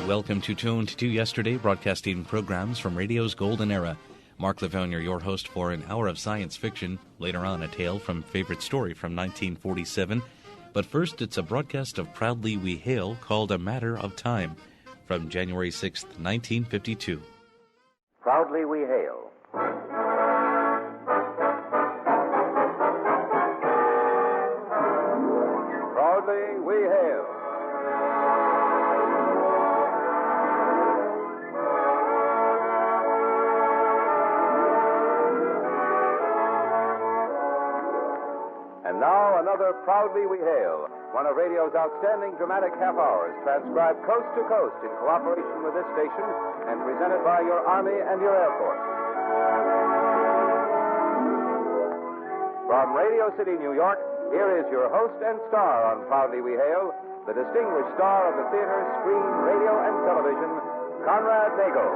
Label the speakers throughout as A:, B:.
A: Welcome to Tuned to Yesterday, broadcasting programs from radio's golden era. Mark Lavonier, your host for an hour of science fiction. Later on, a tale from Favorite Story from 1947. But first, it's a broadcast of Proudly We Hail called A Matter of Time from January 6th, 1952.
B: Proudly We Hail. Proudly We Hail. And now, another Proudly We Hail, one of radio's outstanding dramatic half-hours, transcribed coast to coast in cooperation with this station and presented by your Army and your Air Force. From Radio City, New York, here is your host and star on Proudly We Hail, the distinguished star of the theater, screen, radio, and television, Conrad Nagel.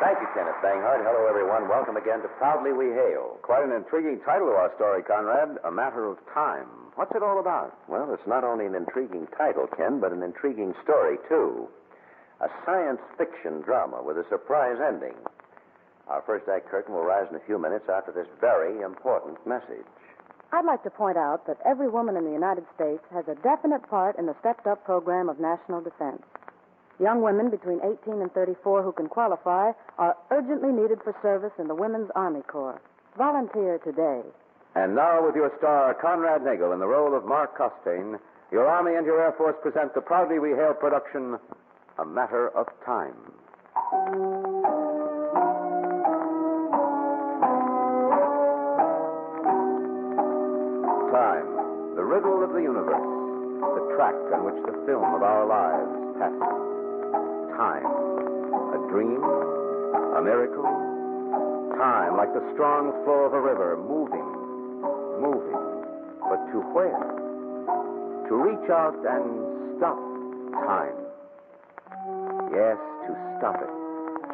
C: Thank you, Kenneth Banghart. Hello, everyone. Welcome again to Proudly We Hail.
B: Quite an intriguing title to our story, Conrad. A Matter of Time. What's it all about?
C: Well, it's not only an intriguing title, Ken, but an intriguing story, too. A science fiction drama with a surprise ending. Our first act curtain will rise in a few minutes after this very important message.
D: I'd like to point out that every woman in the United States has a definite part in the stepped-up program of national defense. Young women between 18 and 34 who can qualify are urgently needed for service in the Women's Army Corps. Volunteer today.
B: And now, with your star, Conrad Nagel, in the role of Mark Costain, your Army and your Air Force present the Proudly We Hail production, A Matter of Time. Time, the riddle of the universe, the track on which the film of our lives passes. Time, a dream, a miracle. Time, like the strong flow of a river, moving. But to where? To reach out and stop time. Yes, to stop it,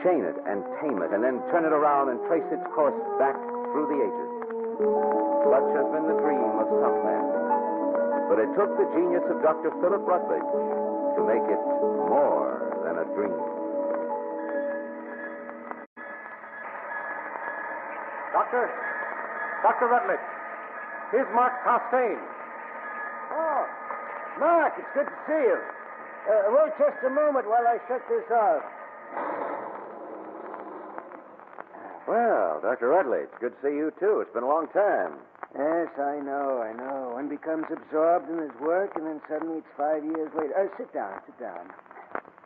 B: chain it and tame it, and then turn it around and trace its course back through the ages. Such has been the dream of some men. But it took the genius of Dr. Philip Rutledge to make it more than a dream.
E: Dr. Rutledge, here's Mark Costain.
F: Oh, Mark, it's good to see you. Wait just a moment while I shut this off.
C: Well, Dr. Rutledge, good to see you, too. It's been a long time.
F: Yes, I know. One becomes absorbed in his work, and then suddenly it's 5 years later. Sit down.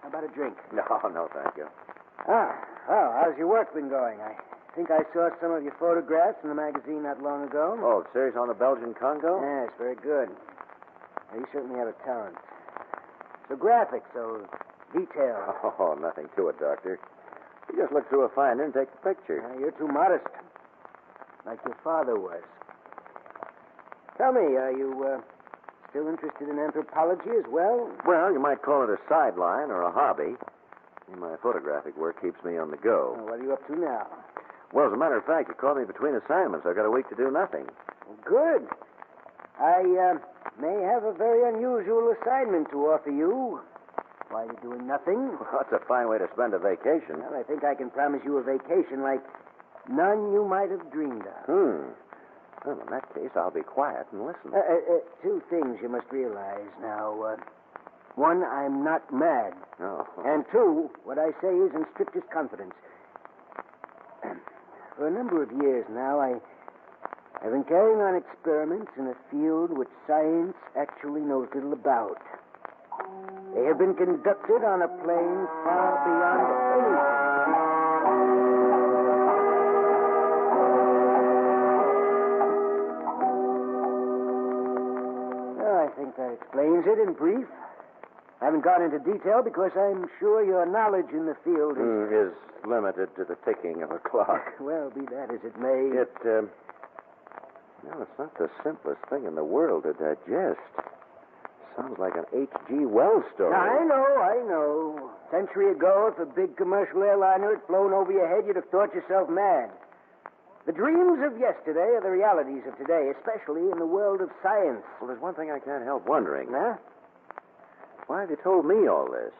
F: How about a drink?
C: No, thank you.
F: Well, how's your work been going? I think I saw some of your photographs in the magazine not long ago.
C: Oh, the series on the Belgian Congo?
F: Yes, very good. Well, you certainly have a talent. So graphic, so detailed.
C: Oh, nothing to it, Doctor. You just look through a finder and take the picture.
F: You're too modest, like your father was. Tell me, are you still interested in anthropology as well?
C: Well, you might call it a sideline or a hobby. My photographic work keeps me on the go.
F: What are you up to now?
C: Well, as a matter of fact, you caught me between assignments. I've got a week to do nothing.
F: Well, good. I may have a very unusual assignment to offer you. While you're doing nothing.
C: Well, that's a fine way to spend a vacation.
F: Well, I think I can promise you a vacation like none you might have dreamed of.
C: Well, in that case, I'll be quiet and listen.
F: Two things you must realize now. One, I'm not mad.
C: Oh.
F: And two, what I say is in strictest confidence. For a number of years now, I've been carrying on experiments in a field which science actually knows little about. They have been conducted on a plane far beyond anything. Well, I think that explains it in brief. I haven't gone into detail because I'm sure your knowledge in the field
C: is limited to the ticking of a clock.
F: Well, be that as it may.
C: It's not the simplest thing in the world to digest. Sounds like an H.G. Wells story.
F: I know. A century ago, if a big commercial airliner had flown over your head, you'd have thought yourself mad. The dreams of yesterday are the realities of today, especially in the world of science.
C: Well, there's one thing I can't help wondering.
F: Huh?
C: Why have you told me all this?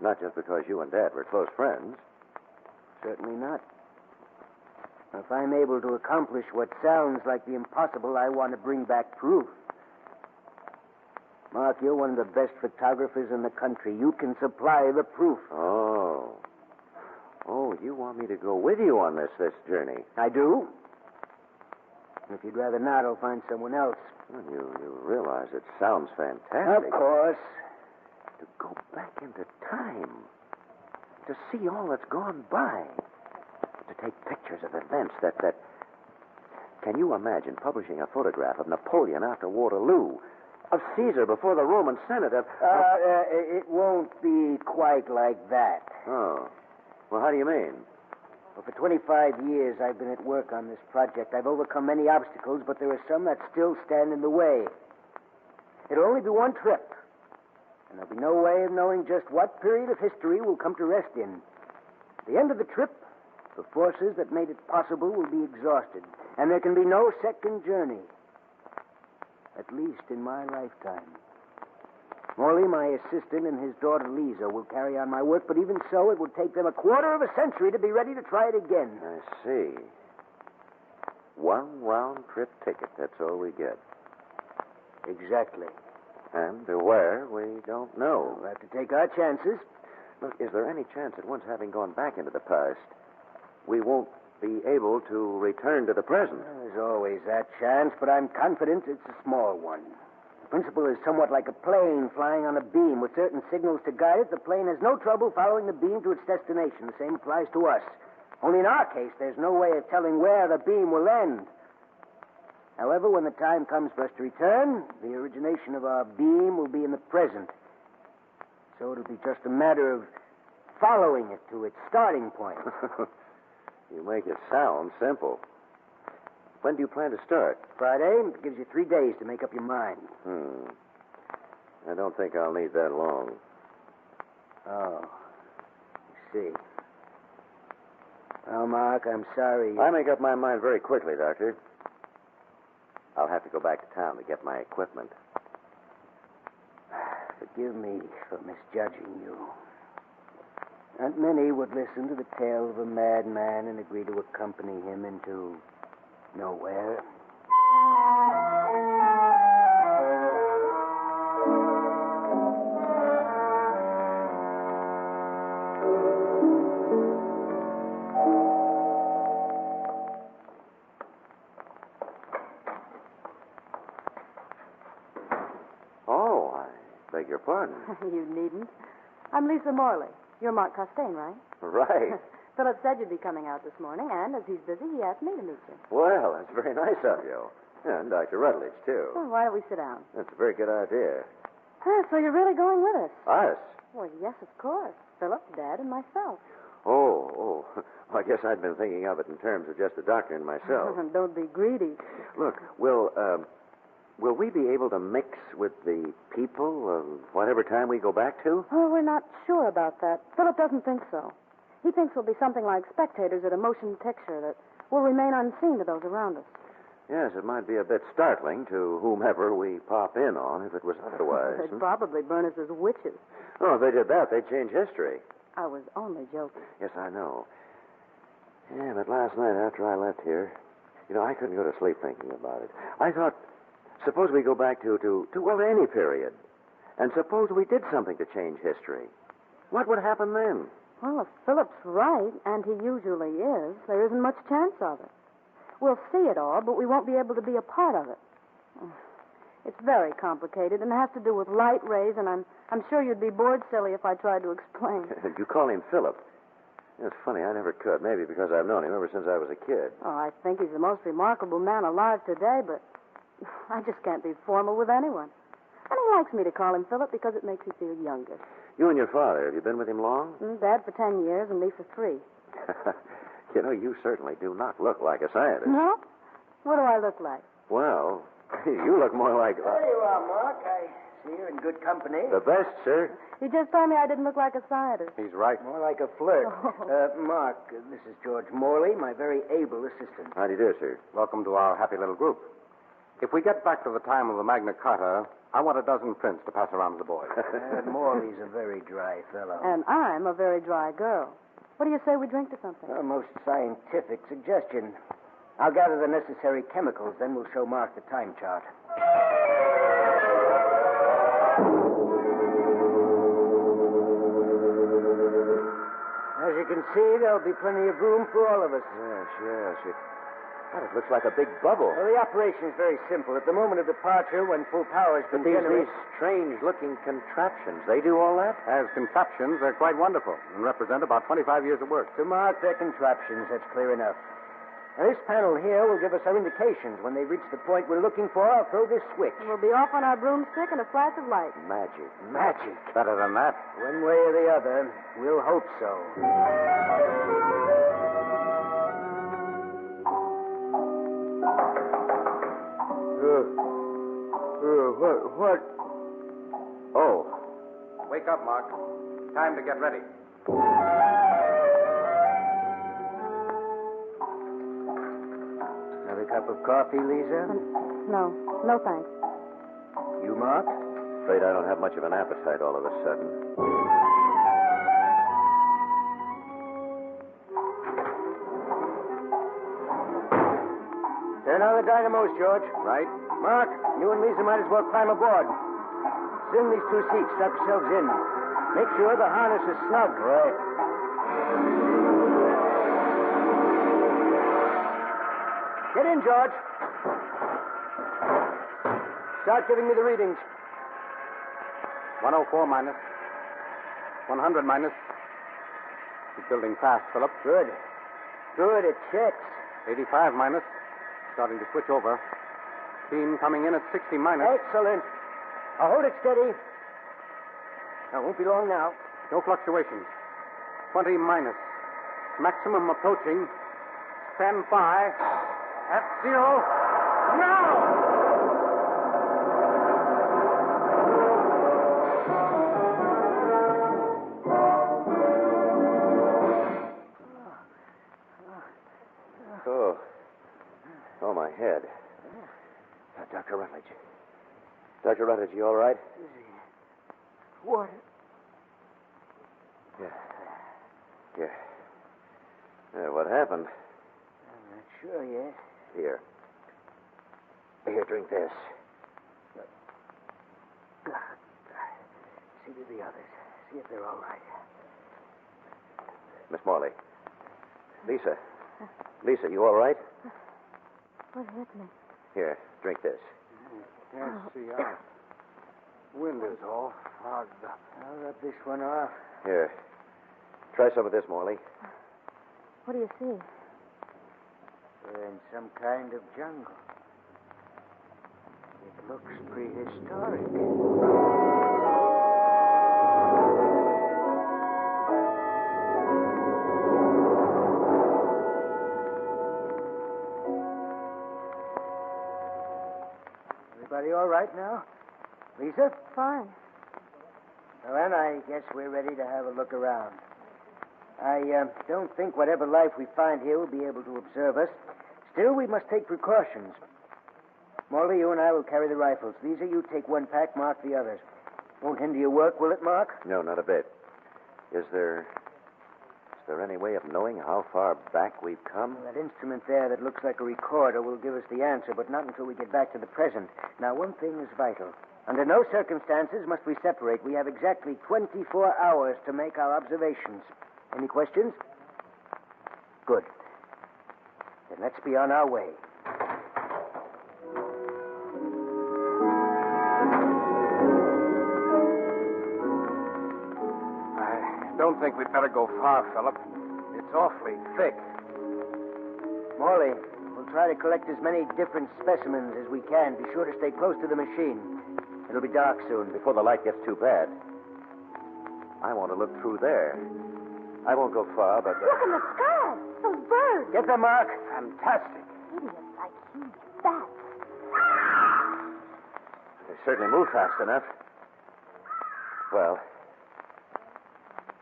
C: Not just because you and Dad were close friends.
F: Certainly not. If I'm able to accomplish what sounds like the impossible, I want to bring back proof. Mark, you're one of the best photographers in the country. You can supply the proof.
C: Oh. Oh, you want me to go with you on this journey?
F: I do. And if you'd rather not, I'll find someone else.
C: Well, you realize it sounds fantastic.
F: Of course.
C: To go back into time. To see all that's gone by. To take pictures of events that... Can you imagine publishing a photograph of Napoleon after Waterloo? Of Caesar before the Roman Senate?
F: It won't be quite like that.
C: Oh. Well, how do you mean?
F: Well, for 25 years, I've been at work on this project. I've overcome many obstacles, but there are some that still stand in the way. It'll only be one trip. And there'll be no way of knowing just what period of history we'll come to rest in. At the end of the trip, the forces that made it possible will be exhausted, and there can be no second journey. At least in my lifetime. Morley, my assistant, and his daughter Lisa will carry on my work, but even so, it would take them a quarter of a century to be ready to try it again.
C: I see. One round-trip ticket, that's all we get.
F: Exactly.
C: And to where, we don't know.
F: We'll have to take our chances.
C: Look, is there any chance that once having gone back into the past, we won't be able to return to the present?
F: There's always that chance, but I'm confident it's a small one. The principle is somewhat like a plane flying on a beam. With certain signals to guide it, the plane has no trouble following the beam to its destination. The same applies to us. Only in our case, there's no way of telling where the beam will end. However, when the time comes for us to return, the origination of our beam will be in the present. So it'll be just a matter of following it to its starting point.
C: You make it sound simple. When do you plan to start?
F: Friday. It gives you 3 days to make up your mind.
C: I don't think I'll need that long.
F: Oh. I see. Well, Mark, I'm sorry.
C: I make up my mind very quickly, Doctor. I'll have to go back to town to get my equipment.
F: Forgive me for misjudging you. Not many would listen to the tale of a madman and agree to accompany him into nowhere.
C: Oh, I beg your pardon.
D: You needn't. I'm Lisa Morley. You're Mark Costain, right?
C: Right.
D: Philip said you'd be coming out this morning, and as he's busy, he asked me to meet you.
C: Well, that's very nice of you. And Dr. Rutledge, too.
D: Well, why don't we sit down?
C: That's a very good idea.
D: So you're really going with us?
C: Us?
D: Well, yes, of course. Philip, Dad, and myself.
C: Oh. Well, I guess I'd been thinking of it in terms of just the doctor and myself.
D: Don't be greedy.
C: Look, will we be able to mix with the people whatever time we go back to?
D: Oh, we're not sure about that. Philip doesn't think so. He thinks we'll be something like spectators at a motion picture that will remain unseen to those around us.
C: Yes, it might be a bit startling to whomever we pop in on if it was otherwise.
D: They'd probably burn us as witches.
C: Oh, if they did that, they'd change history.
D: I was only joking.
C: Yes, I know. Yeah, but last night after I left here, I couldn't go to sleep thinking about it. I thought, suppose we go back to any period. And suppose we did something to change history. What would happen then?
D: Well, if Philip's right, and he usually is, there isn't much chance of it. We'll see it all, but we won't be able to be a part of it. It's very complicated and has to do with light rays, and I'm sure you'd be bored silly if I tried to explain.
C: You call him Philip. It's funny, I never could. Maybe because I've known him ever since I was a kid.
D: Oh, I think he's the most remarkable man alive today, but I just can't be formal with anyone. And he likes me to call him Philip because it makes me feel younger.
C: You and your father, have you been with him long?
D: Dad for 10 years and me for 3.
C: You certainly do not look like a scientist.
D: No? What do I look like?
C: Well, you look more like...
F: There you are, Mark. I here in good company.
C: The best, sir.
D: He just told me I didn't look like a scientist.
E: He's right.
F: More like a flirt.
D: Oh.
F: Mark, this is George Morley, my very able assistant.
C: How do you do, sir?
E: Welcome to our happy little group. If we get back to the time of the Magna Carta, I want a dozen prints to pass around to the boys.
F: Morley's a very dry fellow.
D: And I'm a very dry girl. What do you say we drink to something?
F: A most scientific suggestion. I'll gather the necessary chemicals, then we'll show Mark the time chart. As you can see, there'll be plenty of room for all of us.
C: Yes. God, it looks like a big bubble.
F: Well, the operation is very simple. At the moment of departure, when full power has been
C: But
F: generated...
C: these strange-looking contraptions, they do all that?
E: As contraptions, they're quite wonderful and represent about 25 years of work.
F: To Mark, they're contraptions. That's clear enough. Now, this panel here will give us our indications. When they reach the point we're looking for, I'll throw this switch.
D: We'll be off on our broomstick in a flash of light.
C: Magic.
F: Magic.
E: Better than that.
F: One way or the other, we'll hope so. What?
C: Oh.
E: Wake up, Mark. Time to get ready.
F: Another cup of coffee, Lisa?
D: No, thanks.
F: You, Mark?
C: Afraid I don't have much of an appetite all of a sudden.
F: Turn on the dynamos, George.
E: Right?
F: Mark, you and Lisa might as well climb aboard. Sit in these two seats. Strap yourselves in. Make sure the harness is snug.
C: Right.
F: Get in, George. Start giving me the readings.
E: 104 minus. 100 minus. Keep building fast, Philip.
F: Good. It checks.
E: 85 minus. Starting to switch over. Steam coming in at 60 minus.
F: Excellent. Now hold it steady. Now, won't be long now.
E: No fluctuations. 20 minus. Maximum approaching. Stand by. At 0. Now!
C: Oh, my head. Dr. Rutledge. Dr. Rutledge, you all right?
F: What?
C: Yeah. What happened?
F: I'm not sure yet.
C: Here, drink this.
F: See to the others. See if they're all right.
C: Miss Morley. Lisa, you all right?
D: What hit me?
C: Here, drink this.
E: Can't see out. Wind is all fogged up.
F: I'll rub this one off.
C: Here. Try some of this, Morley.
D: What do you see?
F: We're in some kind of jungle. It looks prehistoric. Everybody all right now? Lisa?
D: Fine.
F: Well, then, I guess we're ready to have a look around. I don't think whatever life we find here will be able to observe us. Still, we must take precautions. Morley, you and I will carry the rifles. Lisa, you take one pack, Mark the others. Won't hinder your work, will it, Mark?
C: No, not a bit. Is there any way of knowing how far back we've come?
F: Well, that instrument there that looks like a recorder will give us the answer, but not until we get back to the present. Now, one thing is vital. Under no circumstances must we separate. We have exactly 24 hours to make our observations. Any questions? Good. Then let's be on our way.
E: I don't think we'd better go far, Philip. It's awfully thick.
F: Morley, we'll try to collect as many different specimens as we can. Be sure to stay close to the machine. It'll be dark soon.
C: Before the light gets too bad. I want to look through there. I won't go far, but...
D: Look in the sky. Those birds.
F: Get them, Mark.
E: Fantastic.
D: Idiots like huge bats.
C: They certainly move fast enough. Well,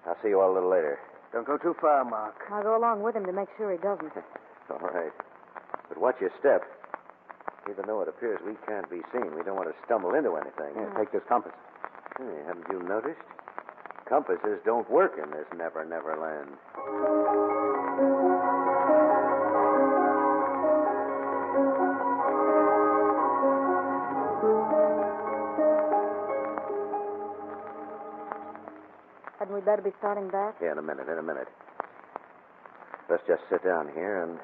C: I'll see you all a little later.
F: Don't go too far, Mark.
D: I'll go along with him to make sure he doesn't.
C: All right. But watch your step. Even though it appears we can't be seen, we don't want to stumble into anything.
E: Yeah, take this compass.
C: Hey, haven't you noticed? Compasses don't work in this never land.
D: Hadn't we better be starting back?
C: Yeah, in a minute. Let's just sit down here and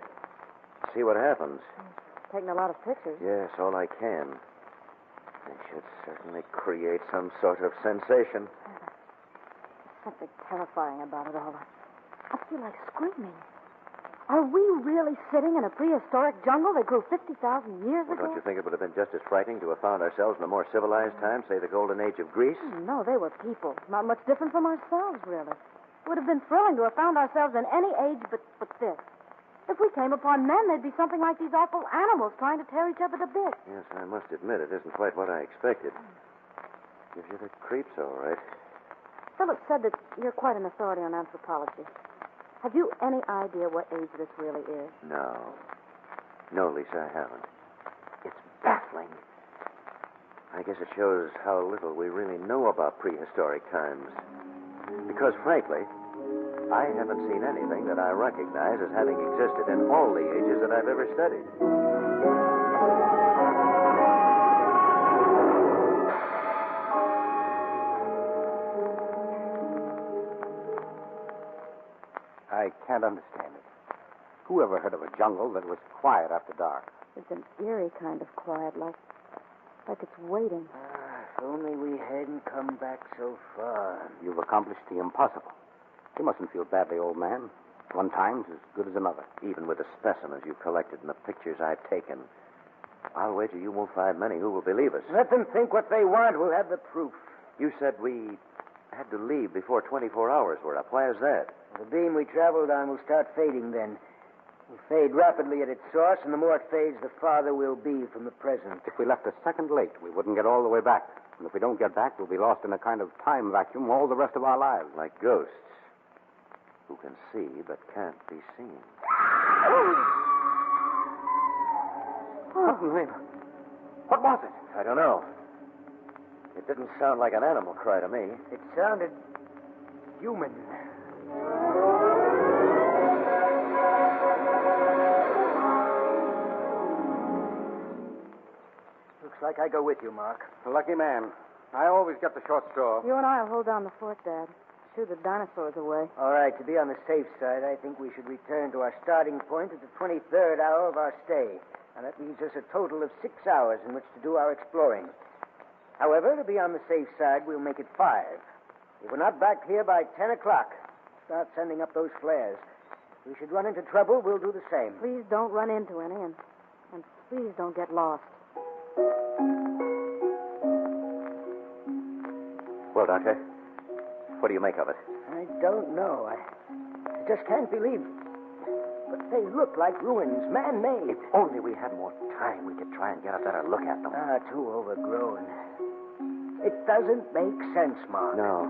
C: see what happens.
D: Taking a lot of pictures.
C: Yes, all I can. They should certainly create some sort of sensation.
D: Something terrifying about it all. I feel like screaming. Are we really sitting in a prehistoric jungle that grew 50,000 years
C: Well,
D: ago?
C: don't you think it would have been just as frightening to have found ourselves in a more civilized time, say the Golden Age of Greece?
D: No, they were people. Not much different from ourselves, really. It would have been thrilling to have found ourselves in any age but this. If we came upon men, they'd be something like these awful animals trying to tear each other to bits.
C: Yes, I must admit it isn't quite what I expected. Gives you the creeps, all right.
D: Philip said that you're quite an authority on anthropology. Have you any idea what age this really is?
C: No, Lisa, I haven't. It's baffling. I guess it shows how little we really know about prehistoric times. Because, frankly, I haven't seen anything that I recognize as having existed in all the ages that I've ever studied.
E: I can't understand it. Who ever heard of a jungle that was quiet after dark?
D: It's an eerie kind of quiet, like it's waiting.
F: If only we hadn't come back so far.
E: You've accomplished the impossible. You mustn't feel badly, old man. One time's as good as another.
C: Even with the specimens you've collected and the pictures I've taken, I'll wager you won't find many who will believe us.
F: Let them think what they want. We'll have the proof.
C: You said we had to leave before 24 hours were up. Why is that?
F: The beam we traveled on will start fading then. It'll fade rapidly at its source, and the more it fades, the farther we'll be from the present.
E: If we left a second late, we wouldn't get all the way back. And if we don't get back, we'll be lost in a kind of time vacuum all the rest of our lives.
C: Like ghosts who can see but can't be seen.
E: What was it?
C: I don't know. It didn't sound like an animal cry to me.
F: It sounded human. Looks like I go with you, Mark.
E: Lucky man. I always get the short straw.
D: You and I'll hold down the fort, Dad. Shoo the dinosaurs away.
F: All right, to be on the safe side, I think we should return to our starting point at the 23rd hour of our stay. And that leaves us a total of 6 hours in which to do our exploring. However, to be on the safe side, we'll make it 5. If we're not back here by 10 o'clock, start sending up those flares. If we should run into trouble, we'll do the same.
D: Please don't run into any, and please don't get lost.
C: Well, Doctor, what do you make of it?
F: I don't know. I just can't believe. But they look like ruins, man-made.
C: If only we had more time, we could try and get a better look at them.
F: Too overgrown. It doesn't make sense, Mark.
C: No,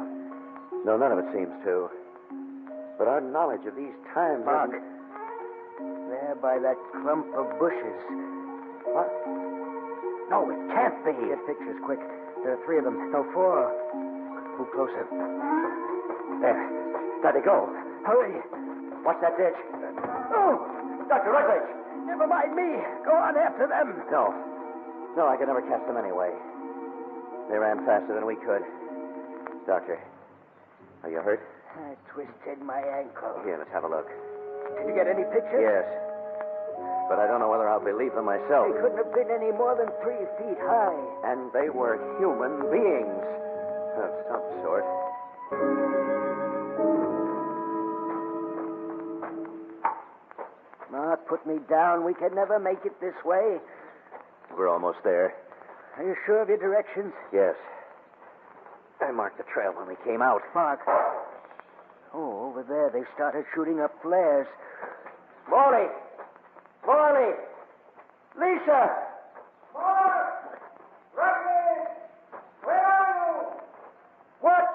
C: none of it seems to. But our knowledge of these times...
F: Mark, there by that clump of bushes.
C: What? No, it can't be.
F: Get pictures, quick. There are 3 of them. No, 4. Move closer.
C: There they go.
F: Hurry.
C: Watch that ditch.
F: Oh!
C: Dr. Rutledge!
F: Never mind me. Go on after them.
C: No, I could never catch them anyway. They ran faster than we could. Doctor, are you hurt?
F: I twisted my ankle.
C: Here, let's have a look.
F: Did you get any pictures?
C: Yes. But I don't know whether I'll believe them myself.
F: They couldn't have been any more than 3 feet high.
C: And they were human beings of some sort.
F: Mark, put me down. We can never make it this way.
C: We're almost there.
F: Are you sure of your directions?
C: Yes. I marked the trail when we came out.
F: Mark. Oh, over there, they started shooting up flares.
C: Morley! Lisa!
F: Mark! Rutledge! Where are you?
C: What?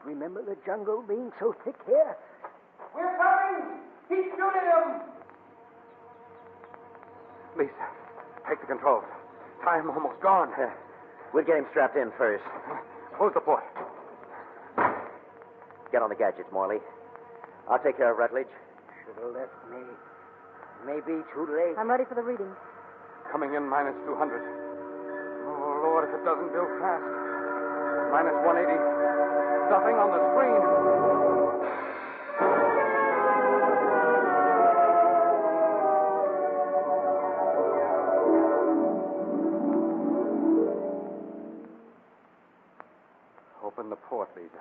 F: don't remember the jungle being so thick here.
E: We're coming! He's shooting him! Lisa, take the controls. Time almost gone.
C: We'll get him strapped in first.
E: Close the port.
C: Get on the gadgets, Morley. I'll take care of Rutledge.
F: Should have left me. Maybe too late.
D: I'm ready for the reading.
E: Coming in minus 200. Oh, Lord, if it doesn't build fast. Minus 180. Nothing on the screen. Open the port, Lisa.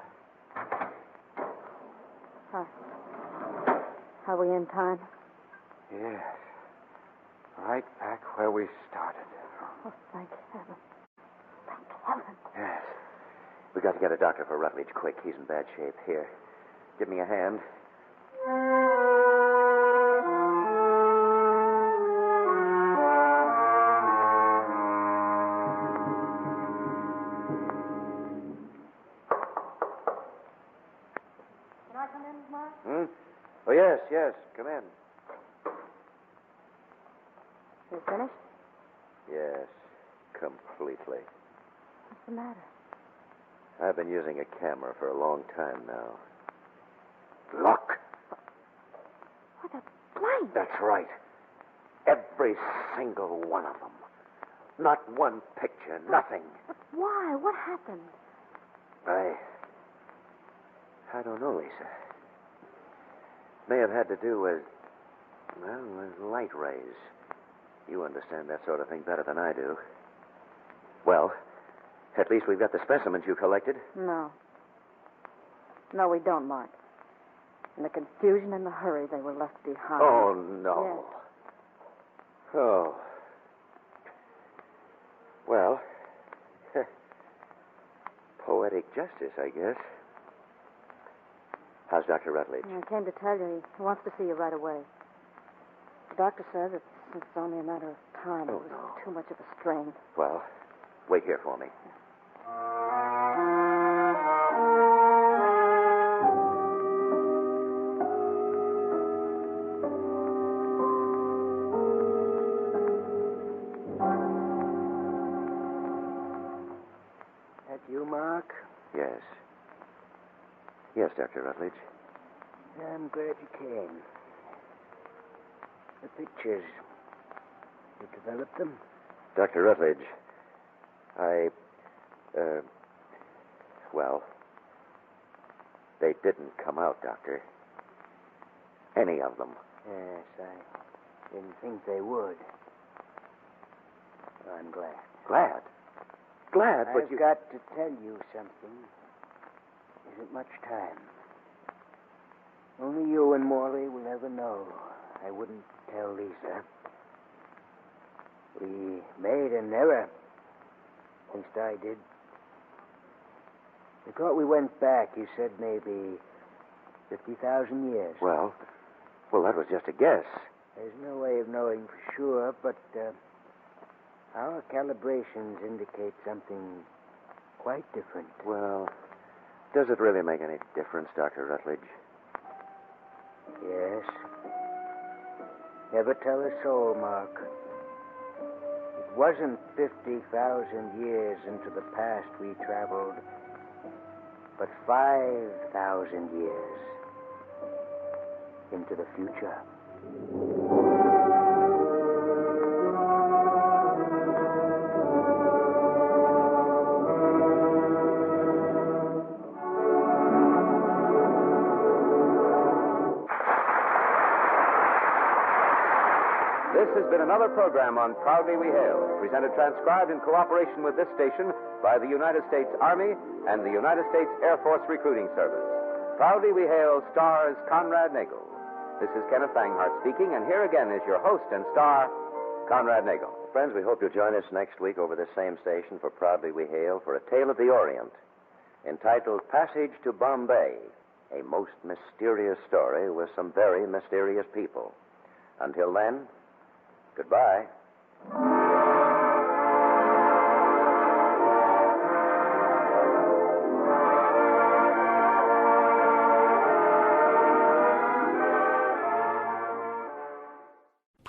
D: Are we in time?
E: Yes. Right back where we started.
D: Oh, thank heaven. Thank heaven.
C: Yes. We got to get a doctor for Rutledge quick. He's in bad shape. Here, give me a hand.
D: Can I come in, Mark?
C: Oh, yes. Come in.
D: You finished?
C: Yes, completely.
D: What's the matter?
C: I've been using a camera for a long time now. Look.
D: Why, that's blind.
C: That's right. Every single one of them. Not one picture, nothing.
D: But why? What happened?
C: I don't know, Lisa. May have had to do with light rays. You understand that sort of thing better than I do. Well, at least we've got the specimens you collected.
D: No. No, we don't, Mark. In the confusion and the hurry, they were left behind.
C: Oh, no.
D: Yes.
C: Oh. Well, poetic justice, I guess. How's Dr. Rutledge?
D: I came to tell you he wants to see you right away. The doctor says it's only a matter of time.
C: Oh,
D: it was
C: no.
D: too much of a strain.
C: Well, wait here for me.
F: That you, Mark?
C: Yes. Yes, Dr. Rutledge.
F: I'm glad you came. The pictures. You developed them?
C: Dr. Rutledge, well, they didn't come out, Doctor. Any of them.
F: Yes, I didn't think they would. I'm glad.
C: Glad? Glad, but
F: I've got to tell you something. Isn't much time. Only you and Morley will ever know. I wouldn't tell Lisa. We made an error. At least I did. We thought we went back. You said maybe 50,000 years.
C: Well, that was just a guess.
F: There's no way of knowing for sure, but our calibrations indicate something quite different.
C: Well, does it really make any difference, Dr. Rutledge?
F: Yes. Never tell a soul, Mark. It wasn't 50,000 years into the past we traveled, but 5,000 years into the future.
B: This has been another program on Proudly We Hail, presented transcribed in cooperation with this station by the United States Army and the United States Air Force Recruiting Service. Proudly We Hail stars Conrad Nagel. This is Kenneth Banghart speaking, and here again is your host and star, Conrad Nagel.
C: Friends, we hope you'll join us next week over this same station for Proudly We Hail for A Tale of the Orient, entitled Passage to Bombay, a most mysterious story with some very mysterious people. Until then, goodbye.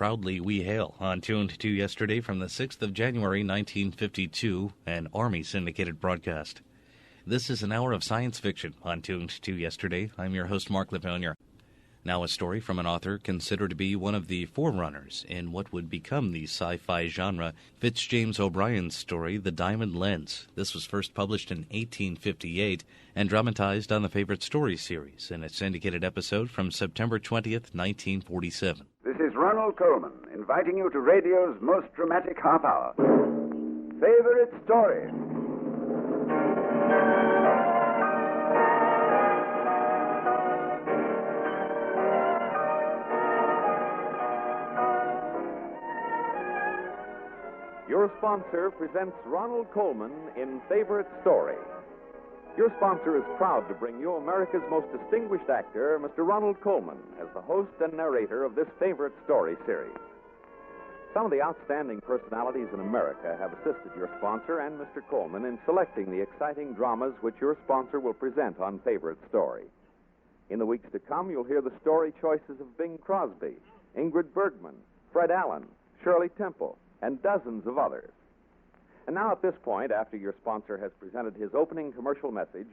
A: Proudly We Hail on Tuned to Yesterday from the 6th of January, 1952, an Army syndicated broadcast. This is an hour of science fiction on Tuned to Yesterday. I'm your host, Mark Lavonier. Now a story from an author considered to be one of the forerunners in what would become the sci-fi genre, James O'Brien's story, The Diamond Lens. This was first published in 1858 and dramatized on the Favorite Stories series in a syndicated episode from September 20th, 1947.
G: This is Ronald Coleman, inviting you to radio's most dramatic half hour. Favorite Story.
H: Your sponsor presents Ronald Coleman in Favorite Story. Your sponsor is proud to bring you America's most distinguished actor, Mr. Ronald Coleman, as the host and narrator of this Favorite Story series. Some of the outstanding personalities in America have assisted your sponsor and Mr. Coleman in selecting the exciting dramas which your sponsor will present on Favorite Story. In the weeks to come, you'll hear the story choices of Bing Crosby, Ingrid Bergman, Fred Allen, Shirley Temple, and dozens of others. And now at this point, after your sponsor has presented his opening commercial message,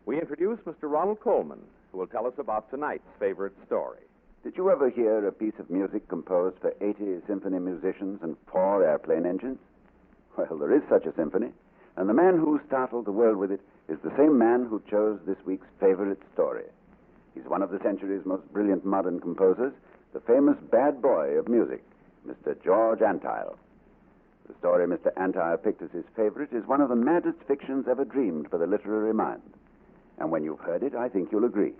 H: we introduce Mr. Ronald Coleman, who will tell us about tonight's favorite story.
G: Did you ever hear a piece of music composed for 80 symphony musicians and 4 airplane engines? Well, there is such a symphony, and the man who startled the world with it is the same man who chose this week's favorite story. He's one of the century's most brilliant modern composers, the famous bad boy of music, Mr. George Antile. The story Mr. Antile picked as his favorite is one of the maddest fictions ever dreamed for the literary mind. And when you've heard it, I think you'll agree.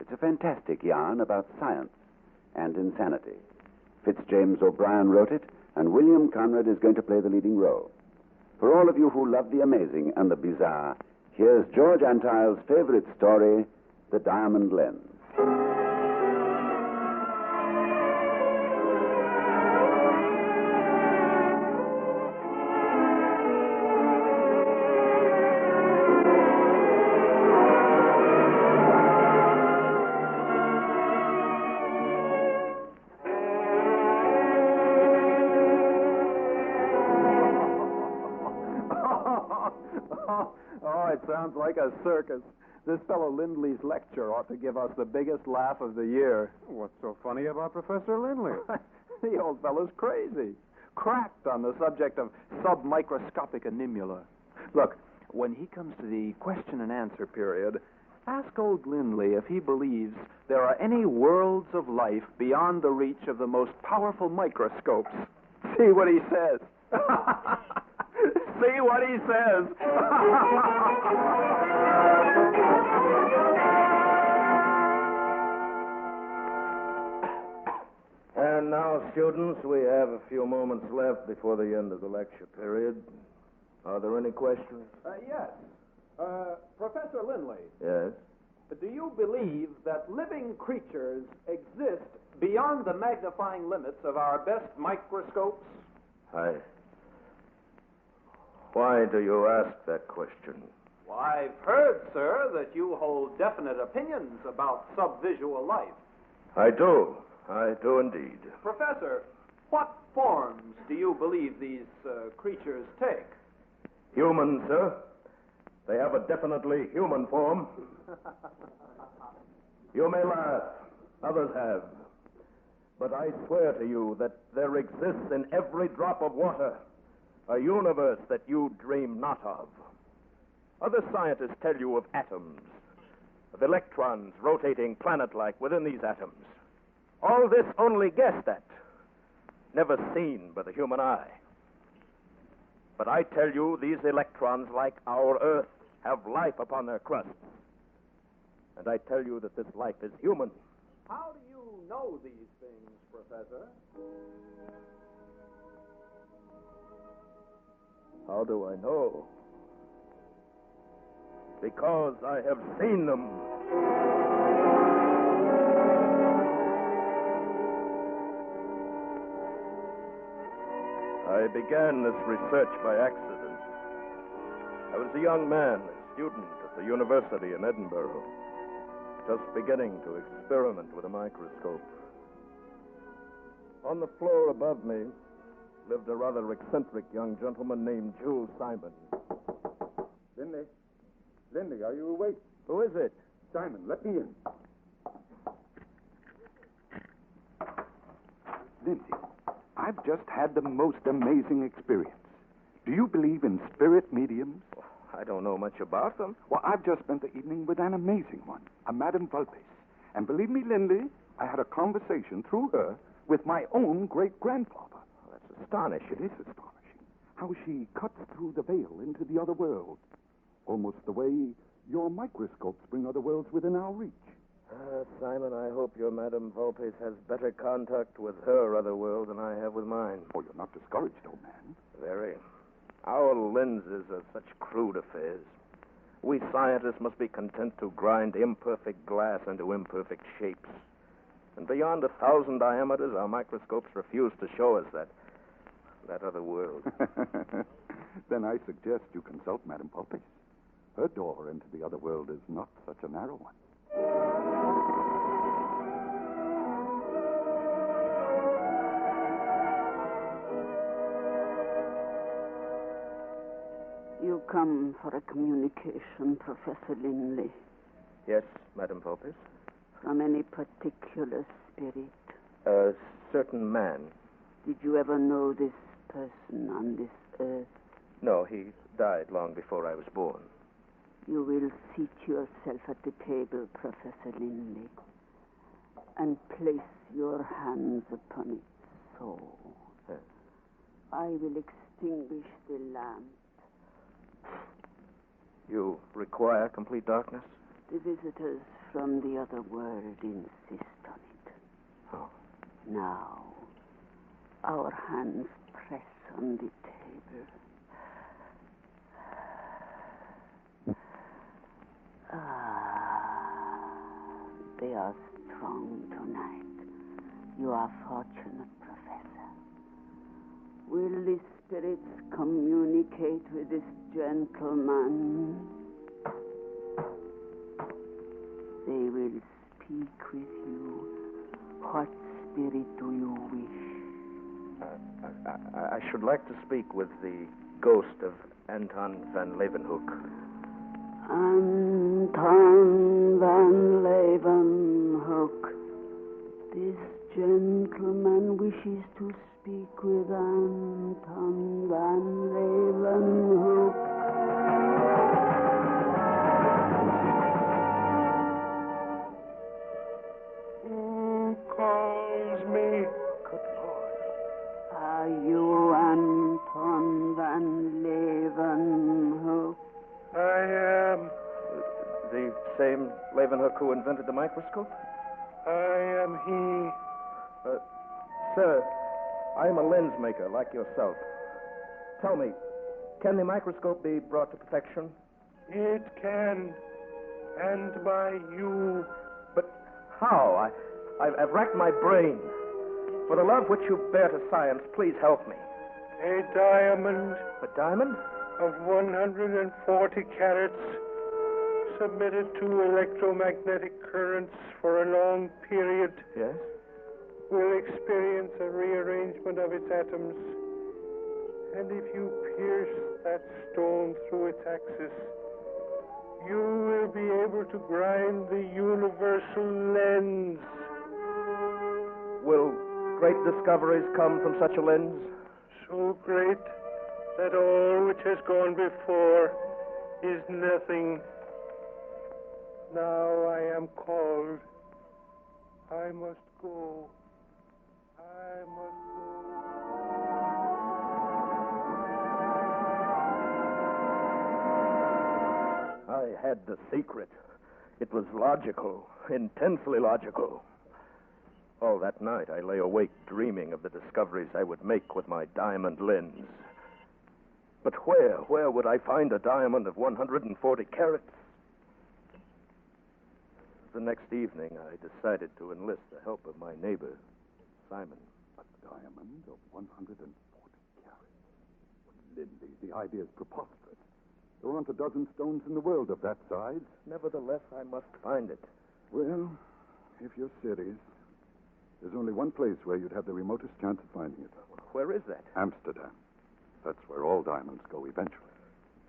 G: It's a fantastic yarn about science and insanity. James O'Brien wrote it, and William Conrad is going to play the leading role. For all of you who love the amazing and the bizarre, here's George Antile's favorite story, The Diamond Lens.
I: Oh, it sounds like a circus. This fellow Lindley's lecture ought to give us the biggest laugh of the year.
E: What's so funny about Professor Lindley?
I: The old fellow's crazy. Cracked on the subject of submicroscopic animula. Look, when he comes to the question and answer period, ask old Lindley if he believes there are any worlds of life beyond the reach of the most powerful microscopes. See what he says. See what he says.
J: And now, students, we have a few moments left before the end of the lecture period. Are there any questions?
I: Yes. Professor Lindley.
J: Yes?
I: Do you believe that living creatures exist beyond the magnifying limits of our best microscopes?
J: Why do you ask that question?
I: Well, I've heard, sir, that you hold definite opinions about subvisual life.
J: I do indeed.
I: Professor, what forms do you believe these creatures take?
J: Human, sir. They have a definitely human form. You may laugh. Others have. But I swear to you that there exists in every drop of water a universe that you dream not of. Other scientists tell you of atoms, of electrons rotating planet-like within these atoms. All this only guessed at, never seen by the human eye. But I tell you, these electrons, like our Earth, have life upon their crusts. And I tell you that this life is human.
I: How do you know these things, Professor?
J: How do I know? Because I have seen them. I began this research by accident. I was a young man, a student at the university in Edinburgh, just beginning to experiment with a microscope. On the floor above me lived a rather eccentric young gentleman named Jules Simon.
K: Linley. Linley, are you awake?
J: Who is it?
K: Simon, let me in. Lindsay, I've just had the most amazing experience. Do you believe in spirit mediums?
J: I don't know much about them.
K: Well, I've just spent the evening with an amazing one, a Madame Vulpes. And believe me, Linley, I had a conversation through her with my own great-grandfather.
J: Oh, that's astonishing.
K: It is astonishing how she cuts through the veil into the other world, almost the way your microscopes bring other worlds within our reach.
J: Simon, I hope your Madame Vulpes has better contact with her other world than I have with mine.
K: Oh, you're not discouraged, old man.
J: Very. Our lenses are such crude affairs. We scientists must be content to grind imperfect glass into imperfect shapes. And beyond 1,000 diameters, our microscopes refuse to show us that other world.
K: Then I suggest you consult Madame Vulpes. Her door into the other world is not such a narrow one.
L: You come for a communication, Professor Linley.
J: Yes, Madame Vulpes.
L: From any particular spirit?
J: A certain man.
L: Did you ever know this person on this earth?
J: No, he died long before I was born.
L: You will seat yourself at the table, Professor Linley, and place your hands upon its soul.
J: Yes.
L: I will extinguish the lamp.
J: You require complete darkness?
L: The visitors from the other world insist on it.
J: Oh.
L: Now, our hands press on the table. They are strong tonight. You are fortunate, Professor. Will the spirits communicate with this gentleman? They will speak with you. What spirit do you wish?
J: I should like to speak with the ghost of Anton van Leeuwenhoek.
L: Anton van Leeuwenhoek. This gentleman wishes to speak with Anton van Leeuwenhoek.
K: Who calls me?
J: Good Lord.
L: Are you Anton van Leeuwenhoek?
K: I am.
J: The same Leeuwenhoek who invented the microscope?
K: I am he.
J: Sir, I am a lens maker like yourself. Tell me, can the microscope be brought to perfection?
K: It can. And by you.
J: But how? I've racked my brain. For the love which you bear to science, please help me.
K: A diamond
J: A diamond?
K: of 140 carats submitted to electromagnetic currents for a long period
J: Yes?
K: will experience a rearrangement of its atoms. And if you pierce that stone through its axis, you will be able to grind the universal lens.
J: Will great discoveries come from such a lens?
K: So great that all which has gone before is nothing. Now I am called. I must go. I must go.
J: I had the secret. It was logical, intensely logical. All that night, I lay awake dreaming of the discoveries I would make with my diamond lens. But where would I find a diamond of 140 carats? The next evening, I decided to enlist the help of my neighbor, Simon.
K: A diamond of 140 carats. But Lindy, the idea is preposterous. There aren't a dozen stones in the world of that size.
J: Nevertheless, I must find it.
K: Well, if you're serious,
M: There's only one place where you'd have the remotest chance of finding it.
J: Where is that?
M: Amsterdam. That's where all diamonds go eventually.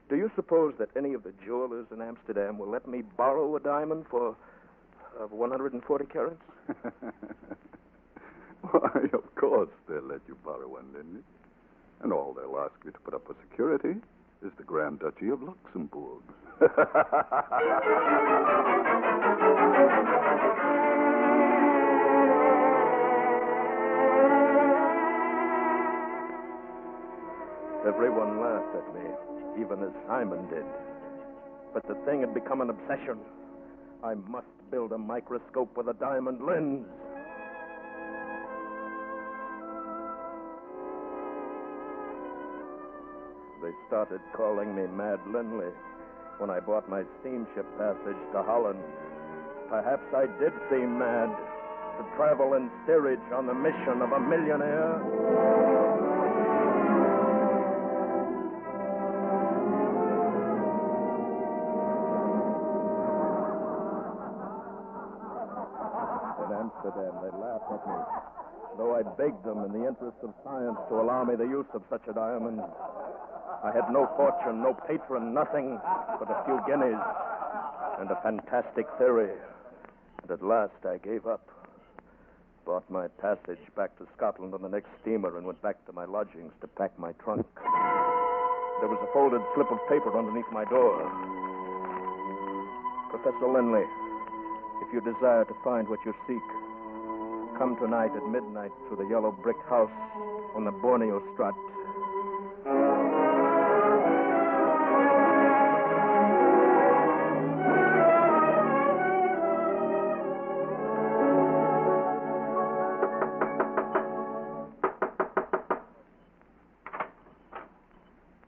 J: Do you suppose that any of the jewelers in Amsterdam will let me borrow a diamond for 140 carats?
M: Why, of course they'll let you borrow one, Linley. And all they'll ask you to put up for security is the Grand Duchy of Luxembourg.
J: Everyone laughed at me, even as Simon did. But the thing had become an obsession. I must build a microscope with a diamond lens. They started calling me Mad Linley when I bought my steamship passage to Holland. Perhaps I did seem mad to travel in steerage on the mission of a millionaire. In Amsterdam, they laughed at me, though I begged them in the interest of science to allow me the use of such a diamond. I had no fortune, no patron, nothing but a few guineas and a fantastic theory. And at last I gave up, bought my passage back to Scotland on the next steamer and went back to my lodgings to pack my trunk. There was a folded slip of paper underneath my door. Professor Linley, if you desire to find what you seek, come tonight at midnight to the yellow brick house on the Borneo Strat.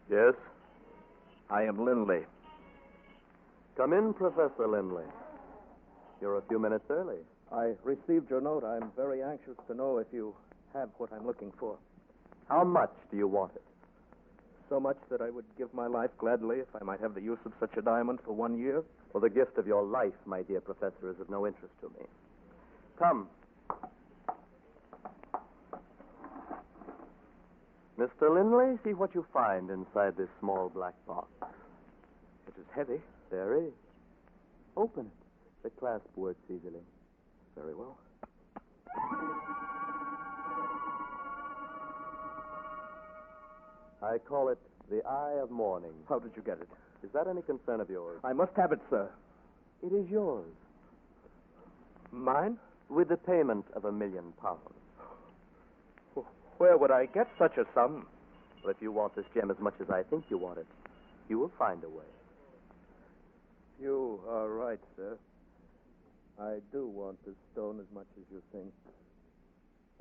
N: Yes?
J: I am Linley.
N: Come in, Professor Linley. You're a few minutes early.
J: I received your note. I'm very anxious to know if you have what I'm looking for.
N: How much do you want it?
J: So much that I would give my life gladly if I might have the use of such a diamond for 1 year.
N: Well, the gift of your life, my dear Professor, is of no interest to me. Come. Mr. Linley, see what you find inside this small black box.
J: It is heavy.
N: Very. Open it. The clasp works easily.
J: Very well.
N: I call it the Eye of Morning.
J: How did you get it?
N: Is that any concern of yours?
J: I must have it, sir.
N: It is yours.
J: Mine?
N: With the payment of £1 million.
J: Where would I get such a sum?
N: Well, if you want this gem as much as I think you want it, you will find a way.
J: You are right, sir. I do want this stone as much as you think.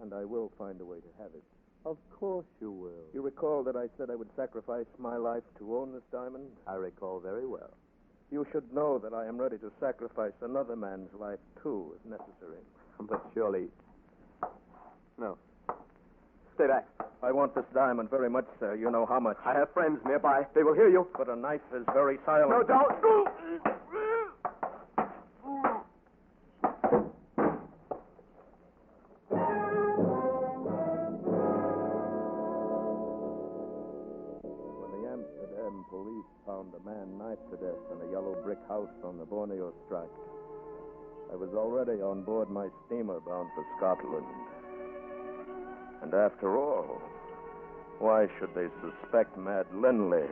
J: And I will find a way to have it.
N: Of course you will.
J: You recall that I said I would sacrifice my life to own this diamond?
N: I recall very well.
J: You should know that I am ready to sacrifice another man's life, too, if necessary.
N: But surely... No. Stay back.
J: I want this diamond very much, sir. You know how much.
N: I have friends nearby. They will hear you.
J: But a knife is very silent.
N: No, don't.
J: When the Amsterdam police found a man knifed to death in a yellow brick house on the Borneo Strat, I was already on board my steamer bound for Scotland. And after all, why should they suspect Mad Linley?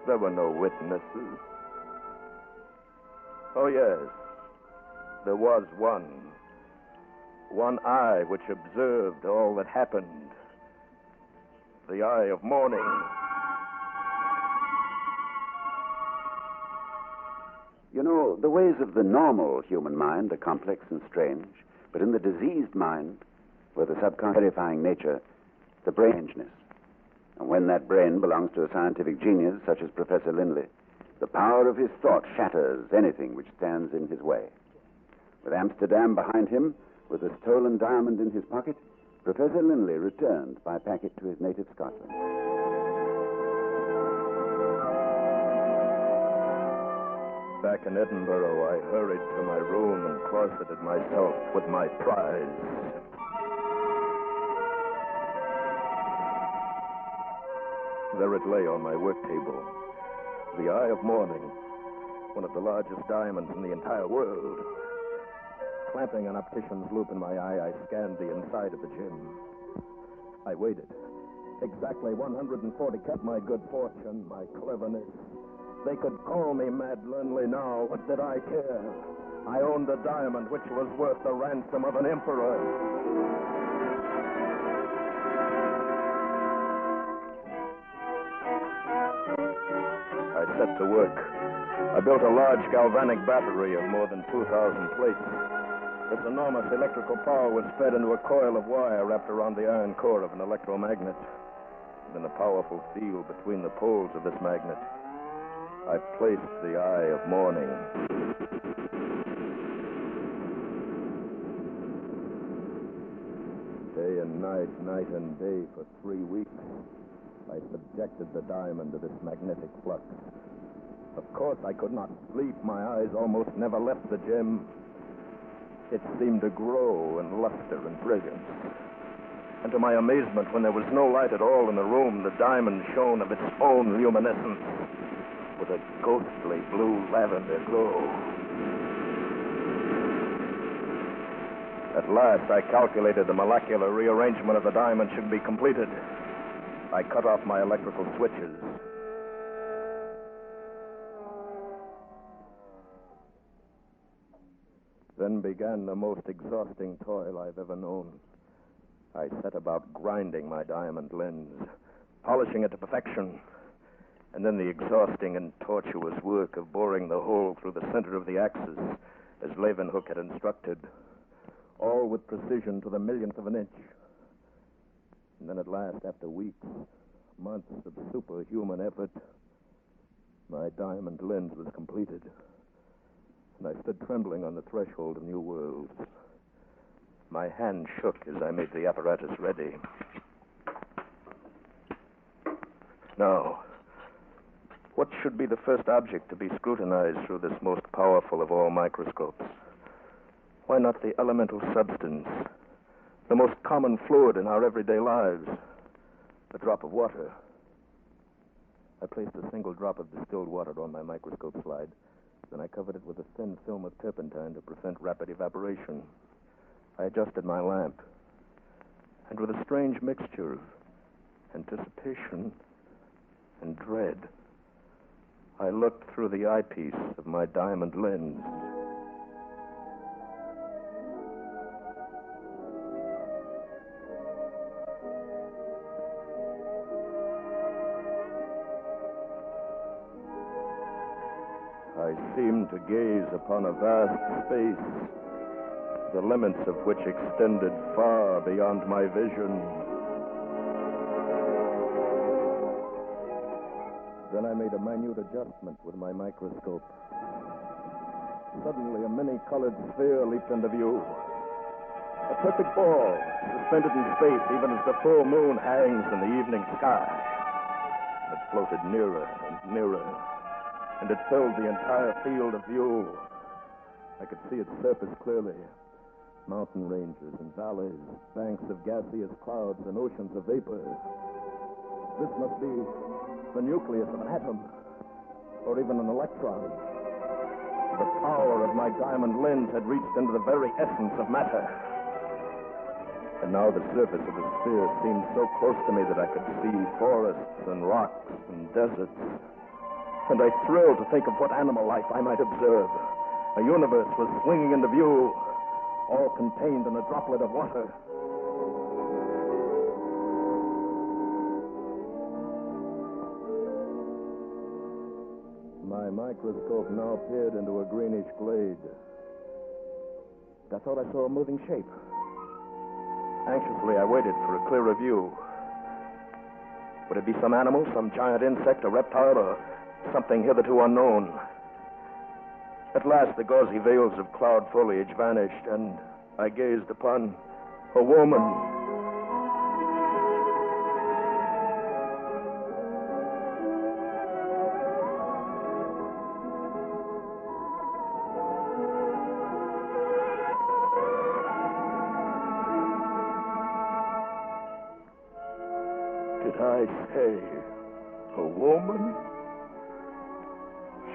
J: There were no witnesses. Oh, yes, there was one. One eye which observed all that happened. The Eye of Morning.
G: You know, the ways of the normal human mind are complex and strange, but in the diseased mind, where the subconscious verifying nature, the strangeness. And when that brain belongs to a scientific genius such as Professor Linley, the power of his thought shatters anything which stands in his way. With Amsterdam behind him, with a stolen diamond in his pocket, Professor Linley returned by packet to his native Scotland.
J: Back in Edinburgh, I hurried to my room and closeted myself with my prize. There it lay on my work table. The Eye of Morning, one of the largest diamonds in the entire world. Clamping an optician's loop in my eye, I scanned the inside of the gem. I waited. Exactly 140 kept my good fortune, my cleverness. They could call me Mad Linley now. What did I care? I owned a diamond which was worth the ransom of an emperor. I set to work. I built a large galvanic battery of more than 2,000 plates. This enormous electrical power was fed into a coil of wire wrapped around the iron core of an electromagnet. And in a powerful field between the poles of this magnet, I placed the Eye of Morning. Day and night, night and day for 3 weeks, I subjected the diamond to this magnetic flux. Of course, I could not sleep. My eyes almost never left the gem. It seemed to grow in luster and brilliance. And to my amazement, when there was no light at all in the room, the diamond shone of its own luminescence with a ghostly blue lavender glow. At last, I calculated the molecular rearrangement of the diamond should be completed. I cut off my electrical switches. Then began the most exhausting toil I've ever known. I set about grinding my diamond lens, polishing it to perfection, and then the exhausting and tortuous work of boring the hole through the center of the axis, as Leeuwenhoek had instructed, all with precision to the millionth of an inch. And then at last, after weeks, months of superhuman effort, my diamond lens was completed. And I stood trembling on the threshold of new worlds. My hand shook as I made the apparatus ready. Now, what should be the first object to be scrutinized through this most powerful of all microscopes? Why not the elemental substance, the most common fluid in our everyday lives, a drop of water? I placed a single drop of distilled water on my microscope slide. Then I covered it with a thin film of turpentine to prevent rapid evaporation. I adjusted my lamp, and with a strange mixture of anticipation and dread, I looked through the eyepiece of my diamond lens. I seemed to gaze upon a vast space, the limits of which extended far beyond my vision. Then I made a minute adjustment with my microscope. Suddenly, a many-colored sphere leaped into view. A perfect ball, suspended in space, even as the full moon hangs in the evening sky. It floated nearer and nearer, and it filled the entire field of view. I could see its surface clearly. Mountain ranges and valleys, banks of gaseous clouds and oceans of vapor. This must be the nucleus of an atom, or even an electron. The power of my diamond lens had reached into the very essence of matter. And now the surface of the sphere seemed so close to me that I could see forests and rocks and deserts. And I thrilled to think of what animal life I might observe. A universe was swinging into view, all contained in a droplet of water. My microscope now peered into a greenish glade. I thought I saw a moving shape. Anxiously, I waited for a clearer view. Would it be some animal, some giant insect, a reptile, or something hitherto unknown? At last, the gauzy veils of cloud foliage vanished, and I gazed upon a woman. what I say. A woman?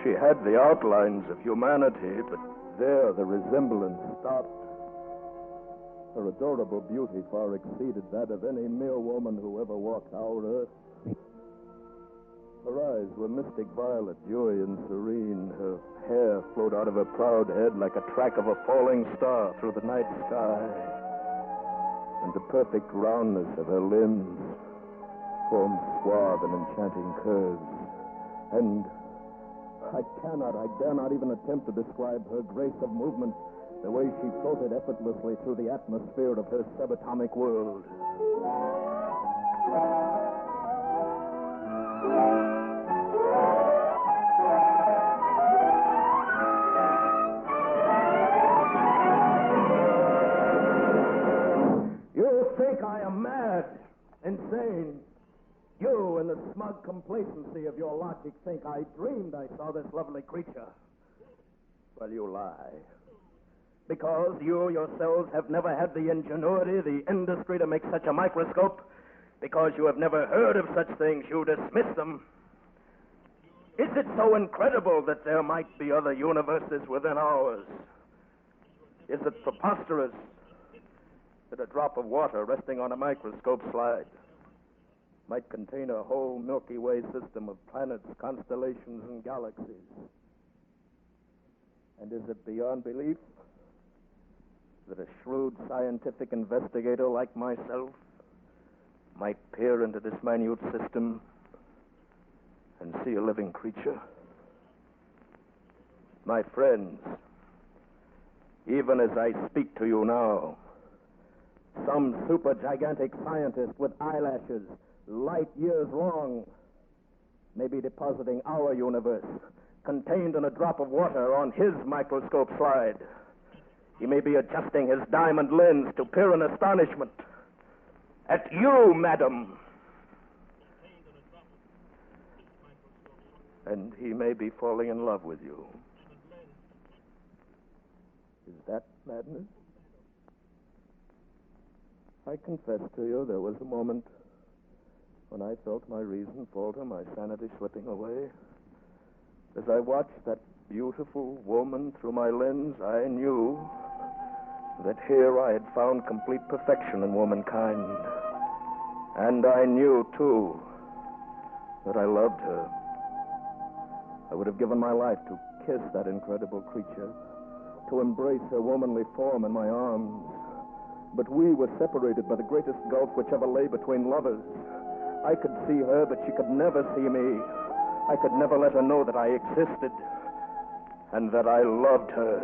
J: She had the outlines of humanity, but there the resemblance stopped. Her adorable beauty far exceeded that of any mere woman who ever walked our earth. Her eyes were mystic violet, dewy and serene. Her hair flowed out of her proud head like a track of a falling star through the night sky. And the perfect roundness of her limbs formed suave and enchanting curves. And I dare not even attempt to describe her grace of movement, the way she floated effortlessly through the atmosphere of her subatomic world. You think I am mad, insane. You, in the smug complacency of your logic, think I dreamed I saw this lovely creature. Well, you lie. Because you yourselves have never had the ingenuity, the industry to make such a microscope. Because you have never heard of such things, you dismiss them. Is it so incredible that there might be other universes within ours? Is it preposterous that a drop of water resting on a microscope slide might contain a whole Milky Way system of planets, constellations, and galaxies? And is it beyond belief that a shrewd scientific investigator like myself might peer into this minute system and see a living creature? My friends, even as I speak to you now, some supergigantic scientist with eyelashes light years long may be depositing our universe contained in a drop of water on his microscope slide. He may be adjusting his diamond lens to peer in astonishment at you, madam. And he may be falling in love with you. Is that madness? I confess to you, there was a moment when I felt my reason falter, my sanity slipping away. As I watched that beautiful woman through my lens, I knew that here I had found complete perfection in womankind. And I knew, too, that I loved her. I would have given my life to kiss that incredible creature, to embrace her womanly form in my arms. But we were separated by the greatest gulf which ever lay between lovers. I could see her, but she could never see me. I could never let her know that I existed and that I loved her.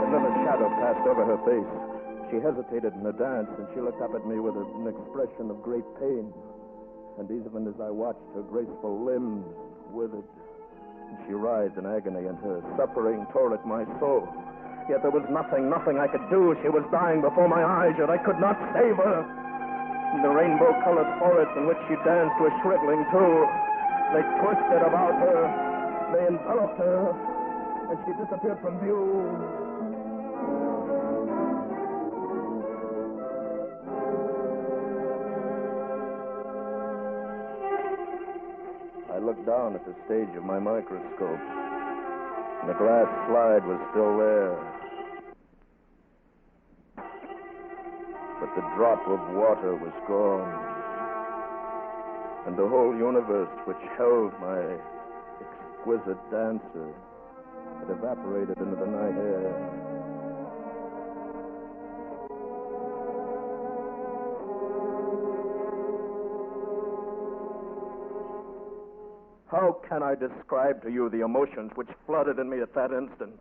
J: And then a shadow passed over her face. She hesitated in her dance, and she looked up at me with an expression of great pain. And even as I watched, her graceful limbs withered. She writhed in agony, and her suffering tore at my soul. Yet there was nothing I could do. She was dying before my eyes, yet I could not save her. In the rainbow-colored forest in which she danced was shriveling too. They twisted about her, they enveloped her, and she disappeared from view. I looked down at the stage of my microscope, and the glass slide was still there. But the drop of water was gone, and the whole universe which held my exquisite dancer had evaporated into the night air. How can I describe to you the emotions which flooded in me at that instant?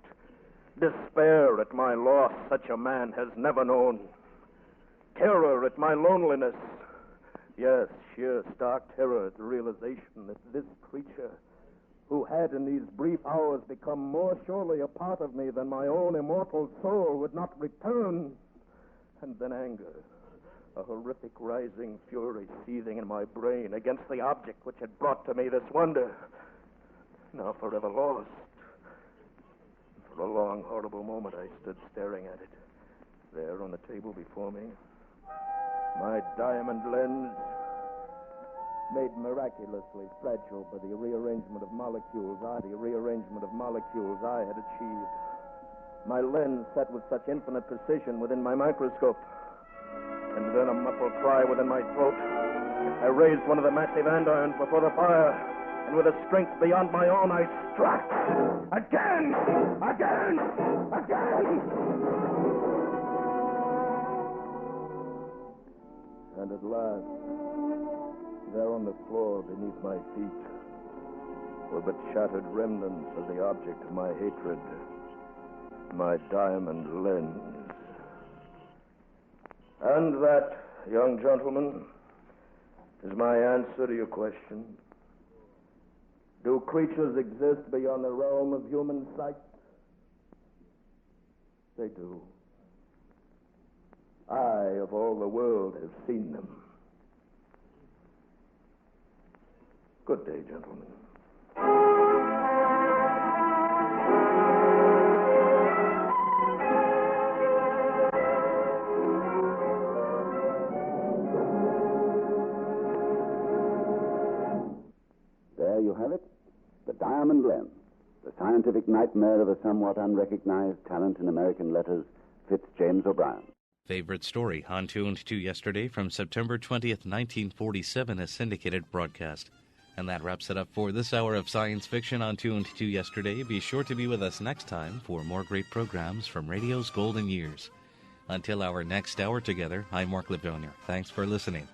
J: Despair at my loss such a man has never known. Terror at my loneliness. Yes, sheer stark terror at the realization that this creature, who had in these brief hours become more surely a part of me than my own immortal soul, would not return. And then anger. A horrific rising fury seething in my brain against the object which had brought to me this wonder. Now forever lost. For a long, horrible moment I stood staring at it, there on the table before me. My diamond lens, made miraculously fragile by the rearrangement of molecules I had achieved. My lens set with such infinite precision within my microscope. And then a muffled cry within my throat. I raised one of the massive andirons before the fire, and with a strength beyond my own, I struck. Again! And at last, there on the floor beneath my feet were but shattered remnants of the object of my hatred, my diamond lens. And that, young gentleman, is my answer to your question. Do creatures exist beyond the realm of human sight? They do. I, of all the world, have seen them. Good day, gentlemen.
G: There you have it. The Diamond Lens, the scientific nightmare of a somewhat unrecognized talent in American letters, James O'Brien.
A: Favorite Story on Tuned To Yesterday from September 20th, 1947, a syndicated broadcast. And that wraps it up for this hour of science fiction on Tuned To Yesterday. Be sure to be with us next time for more great programs from radio's golden years. Until our next hour together, I'm Mark Lavonier. Thanks for listening.